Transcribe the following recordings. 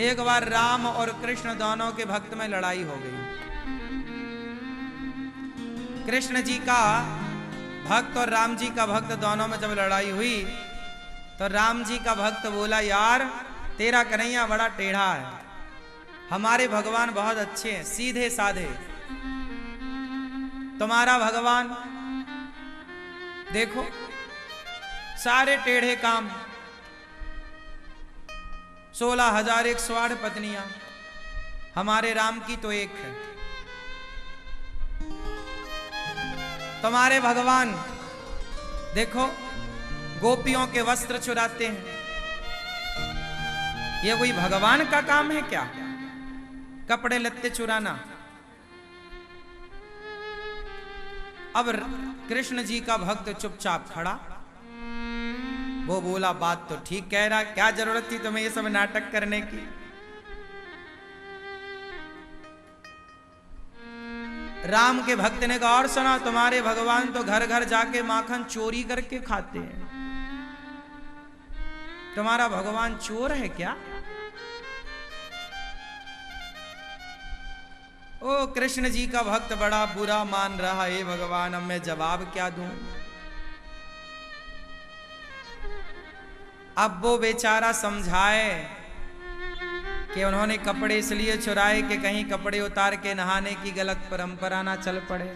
एक बार राम और कृष्ण दोनों के भक्त में लड़ाई हो गई। कृष्ण जी का भक्त और राम जी का भक्त दोनों में जब लड़ाई हुई तो राम जी का भक्त बोला, यार तेरा कन्हैया बड़ा टेढ़ा है, हमारे भगवान बहुत अच्छे हैं, सीधे साधे। तुम्हारा भगवान देखो सारे टेढ़े काम, 16,108 पत्नियां, हमारे राम की तो एक है। तुम्हारे भगवान देखो गोपियों के वस्त्र चुराते हैं। ये कोई भगवान का काम है क्या, कपड़े लत्ते चुराना? अब कृष्ण जी का भक्त चुपचाप खड़ा, वो बोला बात तो ठीक कह रहा, क्या जरूरत थी तुम्हें ये सब नाटक करने की। राम के भक्त ने कहा, और सुना, तुम्हारे भगवान तो घर घर जाके माखन चोरी करके खाते हैं, तुम्हारा भगवान चोर है क्या? ओ कृष्ण जी का भक्त बड़ा बुरा मान रहा है, भगवान अब मैं जवाब क्या दूं। अब वो बेचारा समझाए कि उन्होंने कपड़े इसलिए चुराए कि कहीं कपड़े उतार के नहाने की गलत परंपरा ना चल पड़े।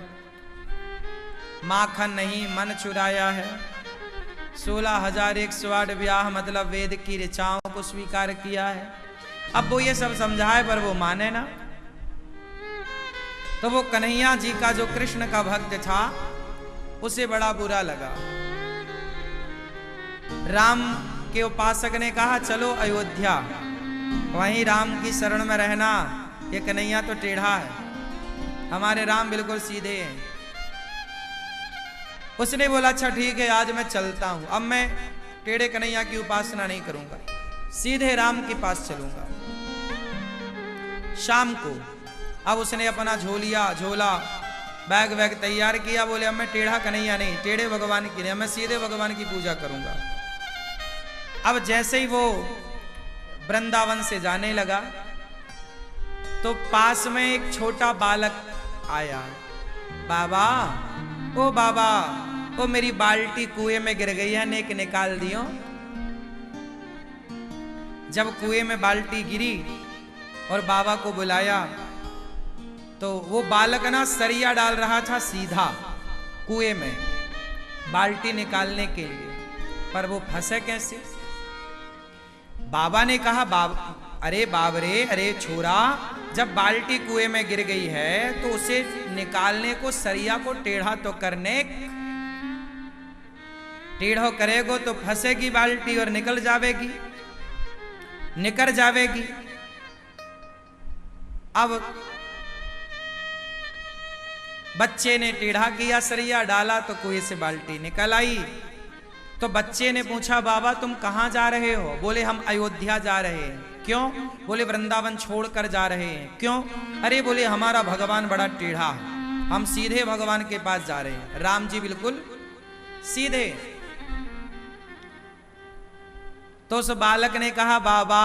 माखन नहीं मन चुराया है, 16,108 ब्याह मतलब वेद की ऋचाओं को स्वीकार किया है। अब वो ये सब समझाए पर वो माने ना। तो वो कन्हैया जी का जो कृष्ण का भक्त था उसे बड़ा बुरा लगा। राम के उपासक ने कहा, चलो अयोध्या, वहीं राम की शरण में रहना, ये कन्हैया तो टेढ़ा है, हमारे राम बिल्कुल सीधे हैं। उसने बोला, अच्छा ठीक है, आज मैं चलता हूं, अब मैं टेढ़े कन्हैया की उपासना नहीं करूंगा, सीधे राम के पास चलूंगा। शाम को अब उसने अपना झोला बैग तैयार किया, बोले अब मैं टेढ़ा कन्हैया नहीं, टेढ़े भगवान की नहीं, मैं सीधे भगवान की पूजा करूंगा। अब जैसे ही वो वृंदावन से जाने लगा तो पास में एक छोटा बालक आया। बाबा, ओ बाबा, ओ मेरी बाल्टी कुएं में गिर गई है, नेक निकाल दियो। जब कुएं में बाल्टी गिरी और बाबा को बुलाया तो वो बालक ना सरिया डाल रहा था सीधा कुएं में बाल्टी निकालने के लिए, पर वो फंसे कैसे? बाबा ने कहा, अरे बाब रे, अरे छोरा, जब बाल्टी कुएं में गिर गई है तो उसे निकालने को सरिया को टेढ़ा तो करने, टेढ़ो करेगो तो फंसेगी बाल्टी और निकल जावेगी। अब बच्चे ने टेढ़ा किया, सरिया डाला तो कुएं से बाल्टी निकल आई। तो बच्चे ने पूछा, बाबा तुम कहां जा रहे हो? बोले हम अयोध्या जा रहे हैं। क्यों? बोले वृंदावन छोड़कर जा रहे हैं। क्यों? अरे बोले हमारा भगवान बड़ा टेढ़ा है, हम सीधे भगवान के पास जा रहे हैं, राम जी बिल्कुल सीधे। तो उस बालक ने कहा, बाबा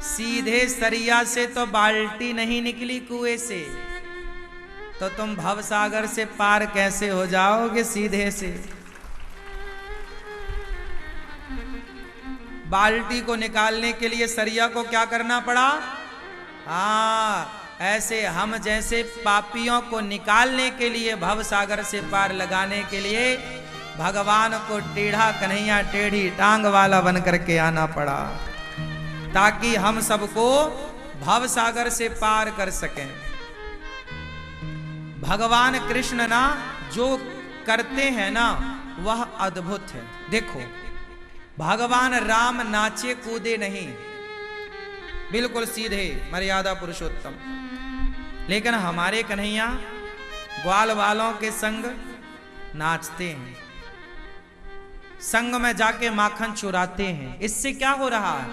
सीधे सरिया से तो बाल्टी नहीं निकली कुएं से, तो तुम भवसागर से पार कैसे हो जाओगे सीधे से? बाल्टी को निकालने के लिए सरिया को क्या करना पड़ा? ऐसे हम जैसे पापियों को निकालने के लिए, भवसागर से पार लगाने के लिए भगवान को टेढ़ा कन्हैया टेढ़ी टांग वाला बन करके आना पड़ा, ताकि हम सबको भवसागर से पार कर सकें। भगवान कृष्ण ना जो करते हैं ना वह अद्भुत है। देखो भगवान राम नाचे कूदे नहीं, बिल्कुल सीधे मर्यादा पुरुषोत्तम, लेकिन हमारे कन्हैया ग्वाल वालों के संग नाचते हैं, संग में जाके माखन चुराते हैं। इससे क्या हो रहा है?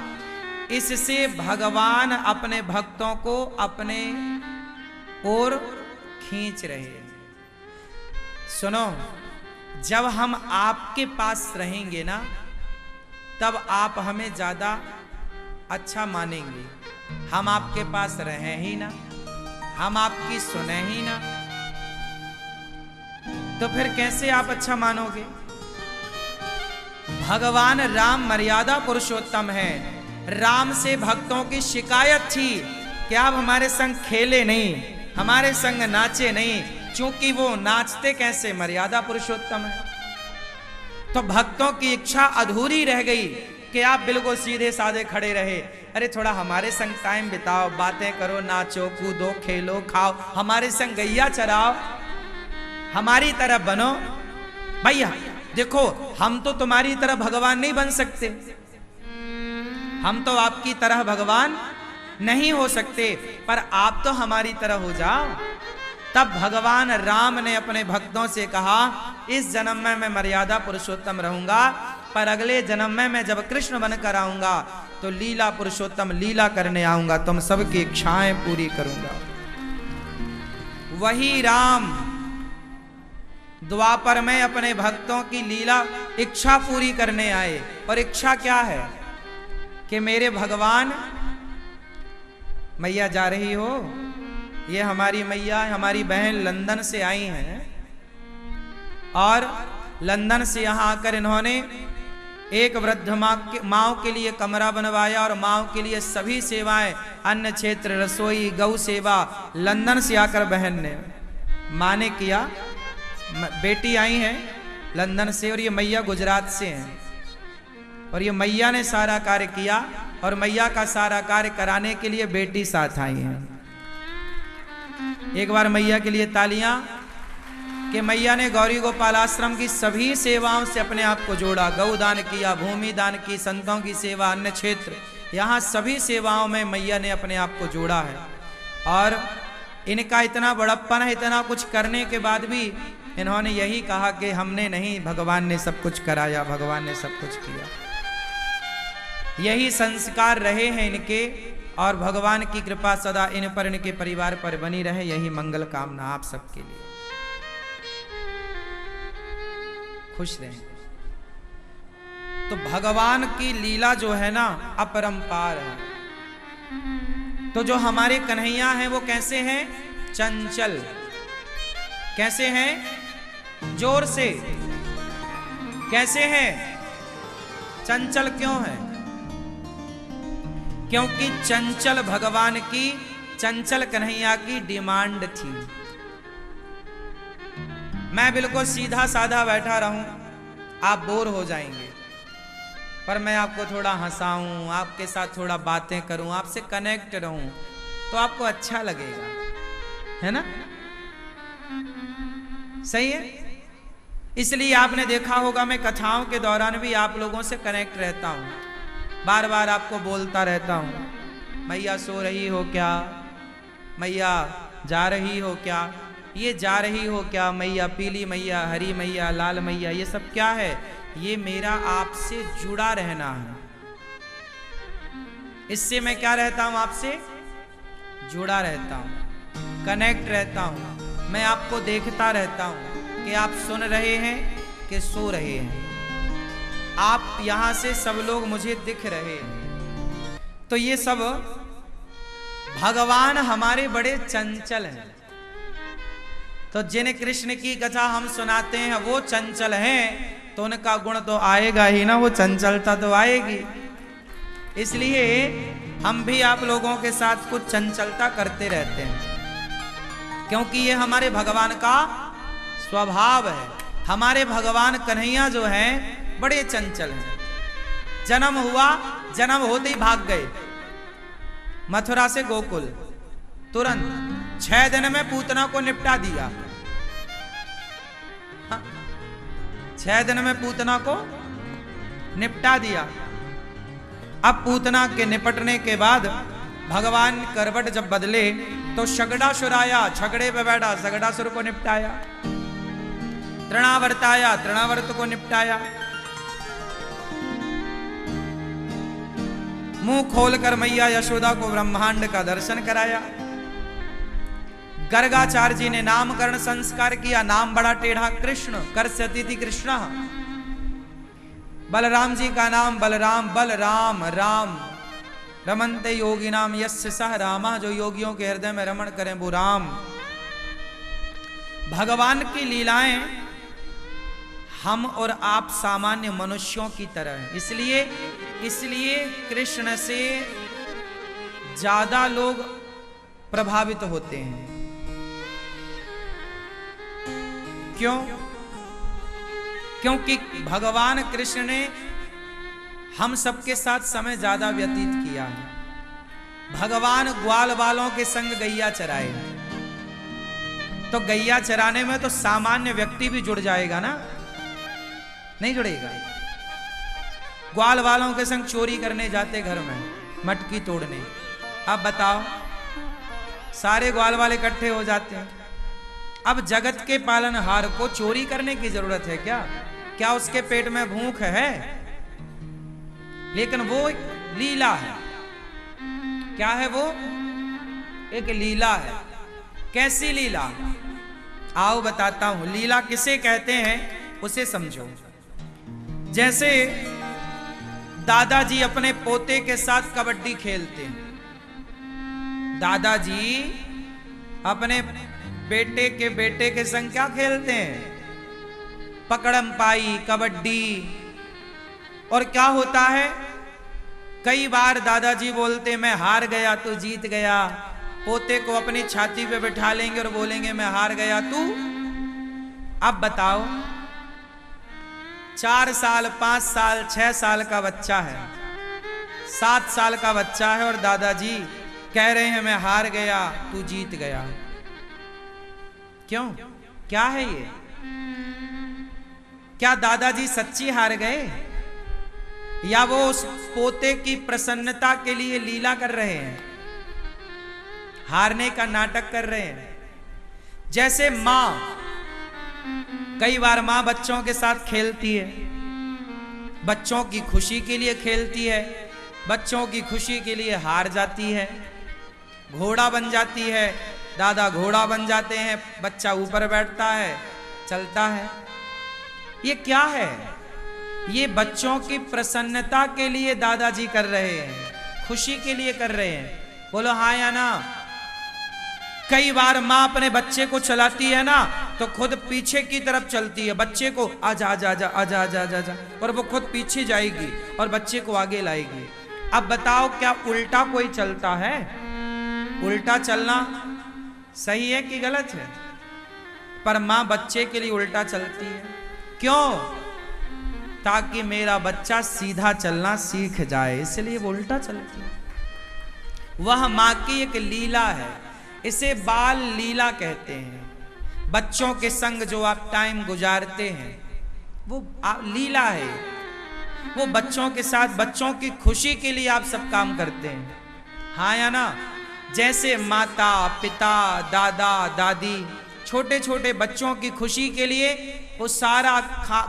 इससे भगवान अपने भक्तों को अपने ओर खींच रहे हैं। सुनो, जब हम आपके पास रहेंगे ना तब आप हमें ज्यादा अच्छा मानेंगे, हम आपके पास रहे ही ना, हम आपकी सुने ही ना, तो फिर कैसे आप अच्छा मानोगे? भगवान राम मर्यादा पुरुषोत्तम है। राम से भक्तों की शिकायत थी कि आप हमारे संग खेले नहीं, हमारे संग नाचे नहीं, क्योंकि वो नाचते कैसे? मर्यादा पुरुषोत्तम है। तो भक्तों की इच्छा अधूरी रह गई कि आप बिल्कुल सीधे साधे खड़े रहे। अरे थोड़ा हमारे संग टाइम बिताओ, बातें करो, नाचो कूदो, खेलो खाओ, हमारे संग गैया चराओ, हमारी तरह बनो। भैया देखो, हम तो तुम्हारी तरह भगवान नहीं बन सकते, हम तो आपकी तरह भगवान नहीं हो सकते, पर आप तो हमारी तरह हो जाओ। तब भगवान राम ने अपने भक्तों से कहा, इस जन्म में मैं मर्यादा पुरुषोत्तम रहूंगा, पर अगले जन्म में मैं जब कृष्ण बनकर आऊंगा तो लीला पुरुषोत्तम लीला करने आऊंगा, तुम सबकी इच्छाएं पूरी करूंगा। वही राम द्वापर में अपने भक्तों की लीला इच्छा पूरी करने आए। और इच्छा क्या है? कि मेरे भगवान, मैया जा रही हो, ये हमारी मैया, हमारी बहन लंदन से आई हैं, और लंदन से यहां आकर इन्होंने एक वृद्ध माँ के लिए कमरा बनवाया, और माँ के लिए सभी सेवाएं, अन्न क्षेत्र, रसोई, गौ सेवा, लंदन से आकर बहन ने, माँ ने किया। बेटी आई है लंदन से, और ये मैया गुजरात से हैं, और ये मैया ने सारा कार्य किया, और मैया का सारा कार्य कराने के लिए बेटी साथ आई है। एक बार मैया के लिए तालियां, कि मैया ने गौरी गोपाल आश्रम की सभी सेवाओं से अपने आप को जोड़ा। गौदान किया, भूमि दान की, संतों की सेवा, अन्न क्षेत्र, यहाँ सभी सेवाओं में मैया ने अपने आप को जोड़ा है। और इनका इतना बड़प्पन है, इतना कुछ करने के बाद भी इन्होंने यही कहा कि हमने नहीं, भगवान ने सब कुछ कराया, भगवान ने सब कुछ किया। यही संस्कार रहे हैं इनके, और भगवान की कृपा सदा इन पर, इनके परिवार पर बनी रहे, यही मंगल कामना आप सबके लिए। खुश रहें। तो भगवान की लीला जो है ना, अपरंपार है। तो जो हमारे कन्हैया हैं वो कैसे हैं? चंचल। कैसे हैं? जोर से। कैसे हैं? चंचल क्यों है? क्योंकि चंचल भगवान की, चंचल कन्हैया की डिमांड थी। मैं बिल्कुल सीधा साधा बैठा रहूं, आप बोर हो जाएंगे, पर मैं आपको थोड़ा हंसाऊं, आपके साथ थोड़ा बातें करूं, आपसे कनेक्ट रहूं, तो आपको अच्छा लगेगा, है ना? सही है। इसलिए आपने देखा होगा, मैं कथाओं के दौरान भी आप लोगों से कनेक्ट रहता हूं, बार बार आपको बोलता रहता हूं, मैया सो रही हो क्या, मैया जा रही हो क्या, ये जा रही हो क्या, मैया पीली मैया, हरी मैया, लाल मैया, ये सब क्या है? ये मेरा आपसे जुड़ा रहना है। इससे मैं क्या रहता हूं? आपसे जुड़ा रहता हूं, कनेक्ट रहता हूं। मैं आपको देखता रहता हूं कि आप सुन रहे हैं कि सो रहे हैं। आप यहां से सब लोग मुझे दिख रहे हैं। तो ये सब भगवान हमारे बड़े चंचल हैं। तो जिन कृष्ण की कथा हम सुनाते हैं वो चंचल हैं, तो उनका गुण तो आएगा ही ना, वो चंचलता तो आएगी। इसलिए हम भी आप लोगों के साथ कुछ चंचलता करते रहते हैं, क्योंकि ये हमारे भगवान का स्वभाव है। हमारे भगवान कन्हैया जो हैं बड़े चंचल हैं। जन्म हुआ, जन्म होते ही भाग गए मथुरा से गोकुल, तुरंत 6 दिन में पूतना को निपटा दिया। 6 दिन में पूतना को निपटा दिया। अब पूतना के निपटने के बाद भगवान करवट जब बदले तो शगड़ासुर आया, छगड़े पे बैठा, शगड़ासुर को निपटाया। तृणावर्त आया, तृणावर्त को निपटाया। मुंह खोलकर मैया यशोदा को ब्रह्मांड का दर्शन कराया। गर्गाचार्य जी ने नामकरण संस्कार किया। नाम बड़ा टेढ़ा, कृष्ण कर्ष्यति कृष्ण। बलराम जी का नाम बलराम, बलराम राम, रमन्ते योगिनाम यस्य सह रामा, जो योगियों के हृदय में रमण करें वो राम। भगवान की लीलाएं हम और आप सामान्य मनुष्यों की तरह हैं, इसलिए कृष्ण से ज्यादा लोग प्रभावित होते हैं। क्यों? क्योंकि भगवान कृष्ण ने हम सबके साथ समय ज्यादा व्यतीत किया है। भगवान ग्वाल वालों के संग गैया चराए, तो गैया चराने में तो सामान्य व्यक्ति भी जुड़ जाएगा ना, नहीं जुड़ेगा? ग्वाल वालों के संग चोरी करने जाते घर में, मटकी तोड़ने, अब बताओ सारे ग्वाल वाले इकट्ठे हो जाते हैं। अब जगत के पालनहार को चोरी करने की जरूरत है क्या? क्या उसके पेट में भूख है? लेकिन वो एक लीला है। क्या है वो? एक लीला है। कैसी लीला? आओ बताता हूं। लीला किसे कहते हैं उसे समझो। जैसे दादाजी अपने पोते के साथ कबड्डी खेलते हैं, दादाजी अपने बेटे के संग क्या खेलते हैं? पकड़म पाई, कबड्डी। और क्या होता है, कई बार दादाजी बोलते मैं हार गया तू जीत गया, पोते को अपनी छाती पे बिठा लेंगे और बोलेंगे मैं हार गया तू। अब बताओ 4 साल, 5 साल, 6 साल का बच्चा है, 7 साल का बच्चा है और दादाजी कह रहे हैं मैं हार गया तू जीत गया। क्यों? क्या है ये? क्या दादाजी सच्ची हार गए, या वो उस पोते की प्रसन्नता के लिए लीला कर रहे हैं, हारने का नाटक कर रहे हैं? जैसे मां, कई बार मां बच्चों के साथ खेलती है, बच्चों की खुशी के लिए खेलती है, बच्चों की खुशी के लिए हार जाती है, घोड़ा बन जाती है, दादा घोड़ा बन जाते हैं, बच्चा ऊपर बैठता है, चलता है। ये क्या है? ये बच्चों की प्रसन्नता के लिए दादाजी कर रहे हैं, खुशी के लिए कर रहे हैं। बोलो हाँ या ना? कई बार मां अपने बच्चे को चलाती है ना, तो खुद पीछे की तरफ चलती है, बच्चे को आजा आजा आजा आजा आजा आजा आजा, और वो खुद पीछे जाएगी और बच्चे को आगे लाएगी। अब बताओ क्या उल्टा कोई चलता है? उल्टा चलना सही है कि गलत है? पर मां बच्चे के लिए उल्टा चलती है। क्यों? ताकि मेरा बच्चा सीधा चलना सीख जाए, इसलिए वो उल्टा चलती है। वह मां की एक लीला है, इसे बाल लीला कहते हैं। बच्चों के संग जो आप टाइम गुजारते हैं वो लीला है। वो बच्चों के साथ बच्चों की खुशी के लिए आप सब काम करते हैं, हाँ या ना? जैसे माता पिता दादा दादी छोटे छोटे बच्चों की खुशी के लिए वो सारा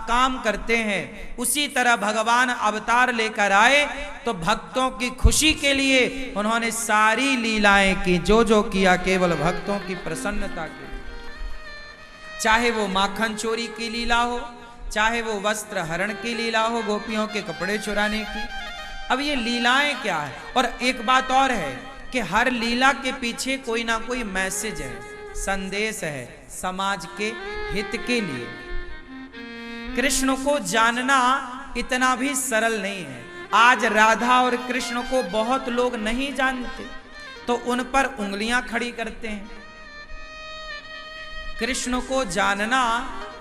काम करते हैं, उसी तरह भगवान अवतार लेकर आए तो भक्तों की खुशी के लिए उन्होंने सारी लीलाएं की, जो जो किया केवल भक्तों की प्रसन्नता के लिए। चाहे वो माखन चोरी की लीला हो, चाहे वो वस्त्र हरण की लीला हो, गोपियों के कपड़े चुराने की। अब ये लीलाएं क्या है? और एक बात और है कि हर लीला के पीछे कोई ना कोई मैसेज है, संदेश है समाज के हित के लिए। कृष्ण को जानना इतना भी सरल नहीं है। आज राधा और कृष्ण को बहुत लोग नहीं जानते तो उन पर उंगलियां खड़ी करते हैं। कृष्ण को जानना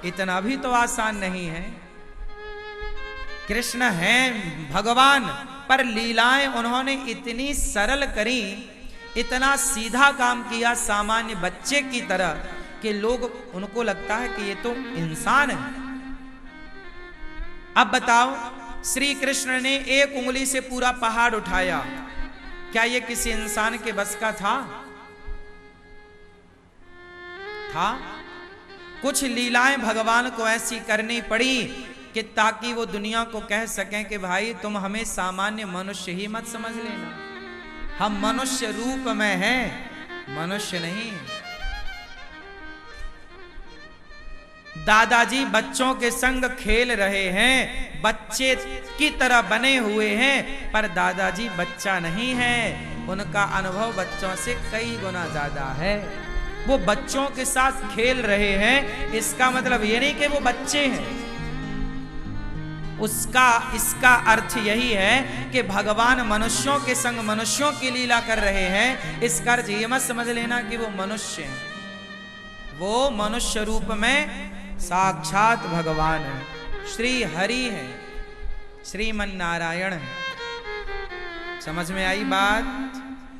इतना भी तो आसान नहीं है। कृष्ण हैं भगवान, पर लीलाएं उन्होंने इतनी सरल करी, इतना सीधा काम किया सामान्य बच्चे की तरह कि लोग उनको लगता है कि ये तो इंसान है। अब बताओ, श्री कृष्ण ने एक उंगली से पूरा पहाड़ उठाया, क्या ये किसी इंसान के बस का था? कुछ लीलाएं भगवान को ऐसी करनी पड़ी कि ताकि वो दुनिया को कह सकें कि भाई तुम हमें सामान्य मनुष्य ही मत समझ लेना, हम मनुष्य रूप में हैं, मनुष्य नहीं। दादाजी बच्चों के संग खेल रहे हैं, बच्चे की तरह बने हुए हैं, पर दादाजी बच्चा नहीं है, उनका अनुभव बच्चों से कई गुना ज्यादा है। वो बच्चों के साथ खेल रहे हैं, इसका मतलब ये नहीं कि वो बच्चे हैं। इसका अर्थ यही है कि भगवान मनुष्यों के संग मनुष्यों की लीला कर रहे हैं। इसका अर्थ ये मत समझ लेना कि वो मनुष्य हैं, वो मनुष्य रूप में साक्षात भगवान है, श्री हरि है, श्रीमन नारायण है। समझ में आई बात?